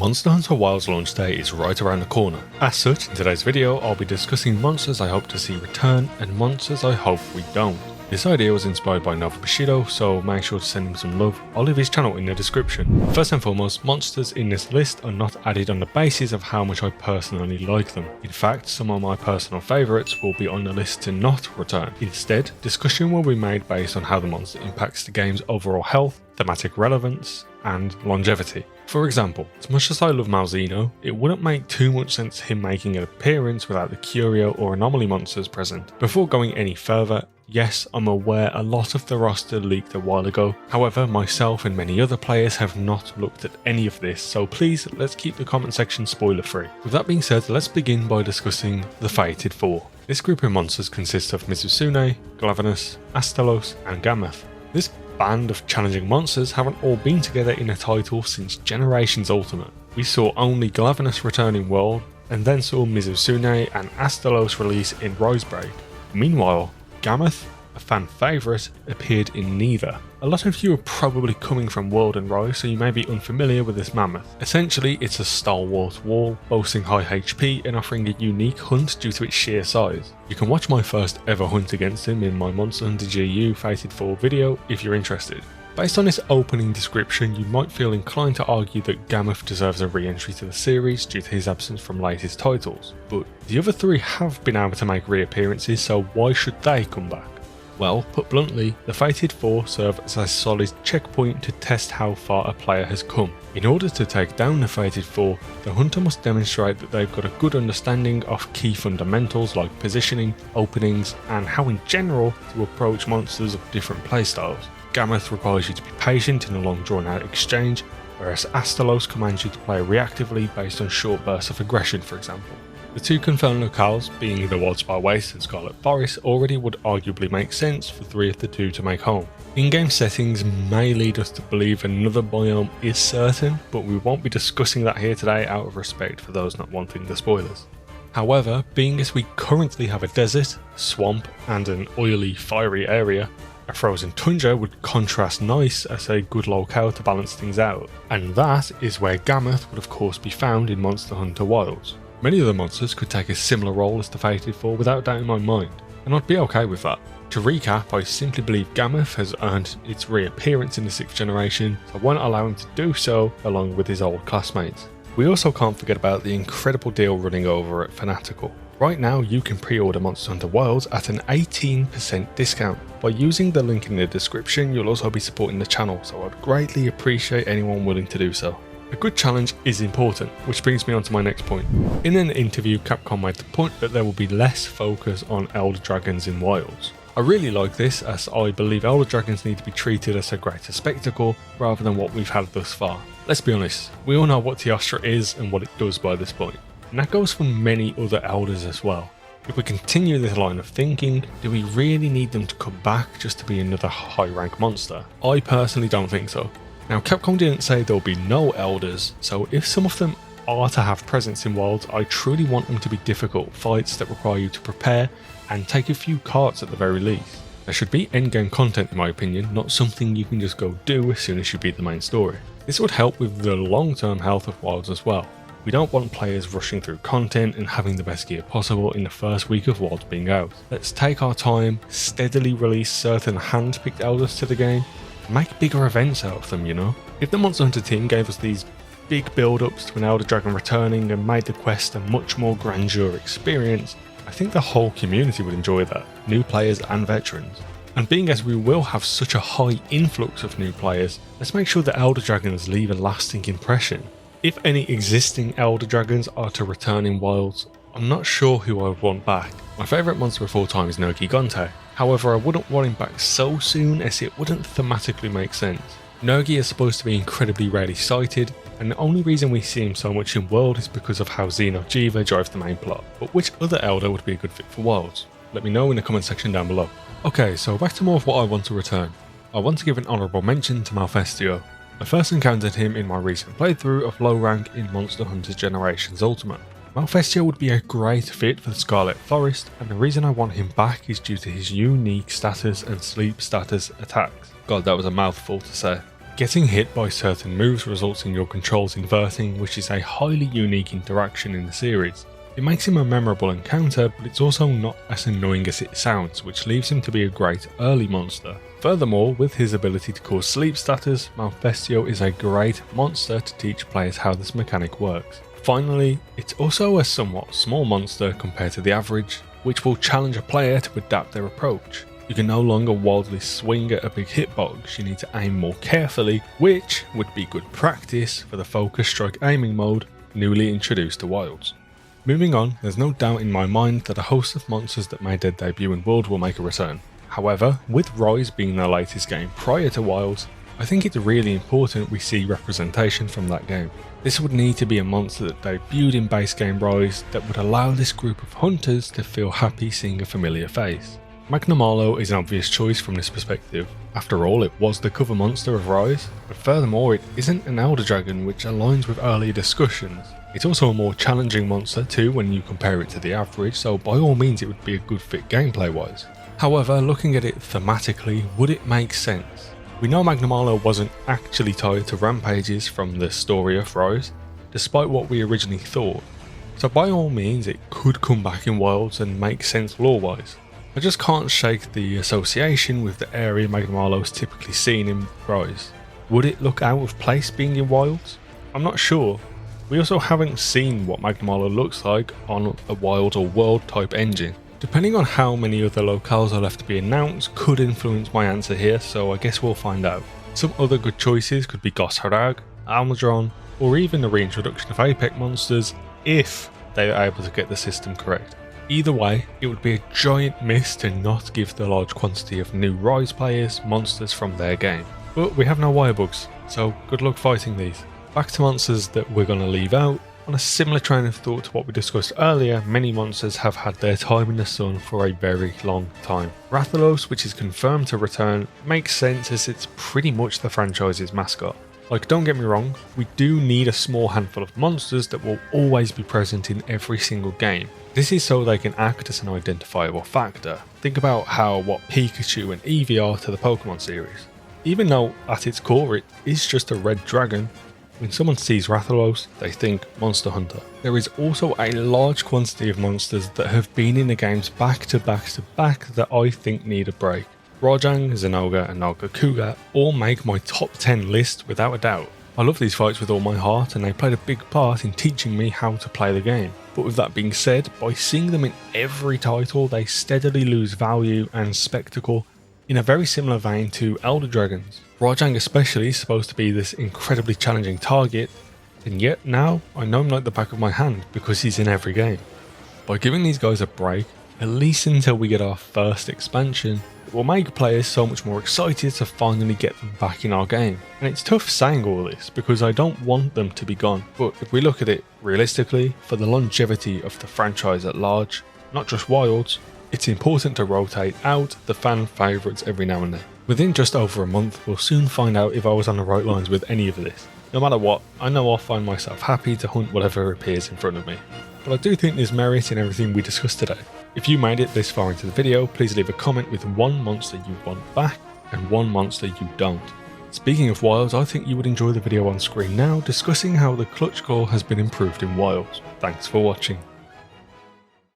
Monster Hunter Wilds launch day is right around the corner. As such, in today's video I'll be discussing monsters I hope to see return and monsters I hope we don't. This idea was inspired by Nova Bushido, so make sure to send him some love. I'll leave his channel in the description. First and foremost, monsters in this list are not added on the basis of how much I personally like them. In fact, some of my personal favourites will be on the list to not return. Instead, discussion will be made based on how the monster impacts the game's overall health, thematic relevance, and longevity. For example, as much as I love Malfestio, it wouldn't make too much sense him making an appearance without the Curio or Anomaly monsters present. Before going any further, yes, I'm aware a lot of the roster leaked a while ago, however myself and many other players have not looked at any of this, so please let's keep the comment section spoiler free. With that being said, let's begin by discussing the Fated Four. This group of monsters consists of Mizusune, Glavenus, Astalos and Gameth. This band of challenging monsters haven't all been together in a title since Generations Ultimate. We saw only Glavenus return in World, and then saw Mizusune and Astalos release in Risebraid. Meanwhile, Gameth, a fan favourite, appeared in neither. A lot of you are probably coming from World and Rise, so you may be unfamiliar with this mammoth. Essentially, it's a stalwart wall, boasting high HP and offering a unique hunt due to its sheer size. You can watch my first ever hunt against him in my Monster Hunter GU Fated 4 video if you're interested. Based on this opening description, you might feel inclined to argue that Gameth deserves a re-entry to the series due to his absence from latest titles, but the other three have been able to make reappearances, so why should they come back? Well, put bluntly, the Fated Four serve as a solid checkpoint to test how far a player has come. In order to take down the Fated Four, the hunter must demonstrate that they've got a good understanding of key fundamentals like positioning, openings, and how in general to approach monsters of different playstyles. Gameth requires you to be patient in a long drawn out exchange, whereas Astalos commands you to play reactively based on short bursts of aggression, for example. The two confirmed locales, being the Wildspire Waste and Scarlet Forest, already would arguably make sense for three of the two to make home. In-game settings may lead us to believe another biome is certain, but we won't be discussing that here today out of respect for those not wanting the spoilers. However, being as we currently have a desert, swamp, and an oily, fiery area, a frozen tundra would contrast nice as a good locale to balance things out, and that is where Gameth would of course be found in Monster Hunter Wilds. Many of the monsters could take a similar role as the Fated Four without doubt in my mind, and I'd be okay with that. To recap, I simply believe Gameth has earned its reappearance in the 6th generation, so why not allow him to do so along with his old classmates. We also can't forget about the incredible deal running over at Fanatical. Right now you can pre-order Monster Hunter Wilds at an 18% discount. By using the link in the description you'll also be supporting the channel, so I'd greatly appreciate anyone willing to do so. A good challenge is important, which brings me on to my next point. In an interview, Capcom made the point that there will be less focus on Elder Dragons in Wilds. I really like this, as I believe Elder Dragons need to be treated as a greater spectacle rather than what we've had thus far. Let's be honest, we all know what Teostra is and what it does by this point, and that goes for many other Elders as well. If we continue this line of thinking, do we really need them to come back just to be another high rank monster? I personally don't think so. Now, Capcom didn't say there'll be no Elders, so if some of them are to have presence in Wilds, I truly want them to be difficult fights that require you to prepare and take a few carts at the very least. There should be endgame content in my opinion, not something you can just go do as soon as you beat the main story. This would help with the long-term health of Wilds as well. We don't want players rushing through content and having the best gear possible in the first week of Wilds being out. Let's take our time, steadily release certain hand-picked Elders to the game, make bigger events out of them, you know? If the Monster Hunter team gave us these big build-ups to an Elder Dragon returning and made the quest a much more grandeur experience, I think the whole community would enjoy that, new players and veterans. And being as we will have such a high influx of new players, let's make sure the Elder Dragons leave a lasting impression. If any existing Elder Dragons are to return in Wilds, I'm not sure who I would want back. My favourite monster of all time is Nergigante. However, I wouldn't want him back so soon as it wouldn't thematically make sense. Nergi is supposed to be incredibly rarely sighted, and the only reason we see him so much in World is because of how Xeno'jiiva drives the main plot. But which other Elder would be a good fit for Wilds? Let me know in the comment section down below. Okay, so back to more of what I want to return. I want to give an honourable mention to Malfestio. I first encountered him in my recent playthrough of low rank in Monster Hunter Generations Ultimate. Malfestio would be a great fit for the Scarlet Forest, and the reason I want him back is due to his unique status and sleep status attacks. God, that was a mouthful to say. Getting hit by certain moves results in your controls inverting, which is a highly unique interaction in the series. It makes him a memorable encounter, but it's also not as annoying as it sounds, which leaves him to be a great early monster. Furthermore, with his ability to cause sleep status, Malfestio is a great monster to teach players how this mechanic works. Finally, it's also a somewhat small monster compared to the average, which will challenge a player to adapt their approach. You can no longer wildly swing at a big hitbox, you need to aim more carefully, which would be good practice for the focus strike aiming mode newly introduced to Wilds. Moving on, there's no doubt in my mind that a host of monsters that made their debut in World will make a return. However, with Rise being the latest game prior to Wilds, I think it's really important we see representation from that game. This would need to be a monster that debuted in base game Rise that would allow this group of hunters to feel happy seeing a familiar face. Magnamalo is an obvious choice from this perspective. After all, it was the cover monster of Rise, but furthermore it isn't an Elder Dragon, which aligns with earlier discussions. It's also a more challenging monster too when you compare it to the average, so by all means it would be a good fit gameplay wise. However, looking at it thematically, would it make sense? We know Magnamalo wasn't actually tied to rampages from the story of Rise, despite what we originally thought, so by all means it could come back in Wilds and make sense lore wise. I just can't shake the association with the area Magnamalo is typically seen in Rise. Would it look out of place being in Wilds? I'm not sure. We also haven't seen what Magnamalo looks like on a Wild or World type engine. Depending on how many other locales are left to be announced could influence my answer here, so I guess we'll find out. Some other good choices could be Gosharag, Almudron, or even the reintroduction of Apex monsters if they are able to get the system correct. Either way, it would be a giant miss to not give the large quantity of new Rise players monsters from their game. But we have no wirebugs, so good luck fighting these. Back to monsters that we're going to leave out. On a similar train of thought to what we discussed earlier, many monsters have had their time in the sun for a very long time. Rathalos, which is confirmed to return, makes sense as it's pretty much the franchise's mascot. Like, don't get me wrong, we do need a small handful of monsters that will always be present in every single game. This is so they can act as an identifiable factor. Think about what Pikachu and Eevee are to the Pokemon series. Even though at its core it is just a red dragon, when someone sees Rathalos, they think Monster Hunter. There is also a large quantity of monsters that have been in the games back to back to back that I think need a break. Rajang, Zenogre and Nagakuga all make my top 10 list without a doubt. I love these fights with all my heart and they played a big part in teaching me how to play the game. But with that being said, by seeing them in every title they steadily lose value and spectacle in a very similar vein to Elder Dragons. Rajang especially is supposed to be this incredibly challenging target, and yet now I know him like the back of my hand because he's in every game. By giving these guys a break, at least until we get our first expansion, it will make players so much more excited to finally get them back in our game. And it's tough saying all this because I don't want them to be gone, but if we look at it realistically, for the longevity of the franchise at large, not just Wilds, it's important to rotate out the fan favourites every now and then. Within just over a month, we'll soon find out if I was on the right lines with any of this. No matter what, I know I'll find myself happy to hunt whatever appears in front of me. But I do think there's merit in everything we discussed today. If you made it this far into the video, please leave a comment with one monster you want back and one monster you don't. Speaking of Wilds, I think you would enjoy the video on screen now discussing how the clutch core has been improved in Wilds. Thanks for watching.